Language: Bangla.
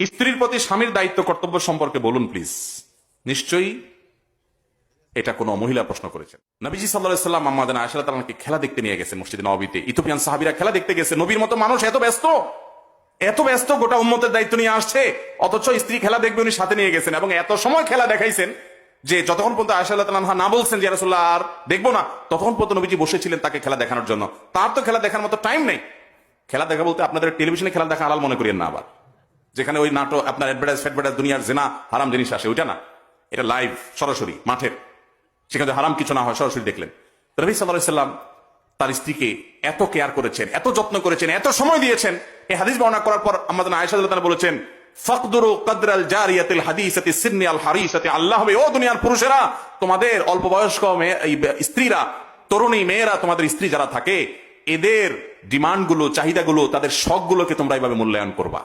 স্ত্রীর প্রতি স্বামীর দায়িত্ব কর্তব্য সম্পর্কে বলুন প্লিজ। নিশ্চয়ই এটা কোনো মহিলা প্রশ্ন করেছেন। নবীজি সাল্লাল্লাহু আলাইহি ওয়াসাল্লাম আম্মা জানা আয়েশা রাদিয়াল্লাহু আনহাকে খেলা দেখতে নিয়ে গেছেন মসজিদে নববীতে। ইথিওপিয়ান সাহাবীরা খেলা দেখতে গেছে। নবীর মতো মানুষ এত ব্যস্ত গোটা উম্মতের দায়িত্ব নিয়ে আসছে, অথচ স্ত্রী খেলা দেখবে উনি সাথে নিয়ে গেছেন এবং এত সময় খেলা দেখাইছেন যে যতক্ষণ পর্যন্ত আয়েশা রাদিয়াল্লাহু আনহা না বলছেন যে ইয়া রাসূলুল্লাহ আর দেখবো না, ততক্ষণ পর্যন্ত নবীজি বসেছিলেন তাকে খেলা দেখানোর জন্য। তার তো খেলা দেখার মতো টাইম নেই। খেলা দেখা বলতে আপনাদের টেলিভিশনে খেলা দেখা হালাল মনে করিয়েন না আবার, যেখানে ওই নাটক আপনার অ্যাডভার্টাইজ দুনিয়ার জেনা হারাম জিনিস আসে, ওইটা না। এটা লাইভ, সরাসরি মাঠের, সেখানে হারাম কিছু না হয় সরাসরি দেখলেন। নবী সাল্লাল্লাহু আলাইহি ওয়াসাল্লাম তার স্ত্রীকে এত কেয়ার করেছেন, এত যত্ন করেছেন, এত সময় দিয়েছেন। এই হাদিস বর্ণনা করার পর আম্মা জানা আয়েশা রাদিয়াল্লাহু আনহা বলেছেন, ফাকদুরু কদরাল জারিয়াতিল হাদিসাতি সিন্নি আল হারিসাতি। আল্লাহ হবে, ও দুনিয়ার পুরুষেরা, তোমাদের অল্প বয়স্ক স্ত্রীরা, তরুণী মেয়েরা, তোমাদের স্ত্রী যারা থাকে, এদের ডিমান্ড গুলো, চাহিদাগুলো, তাদের শখ গুলোকে তোমরা এইভাবে মূল্যায়ন করবা।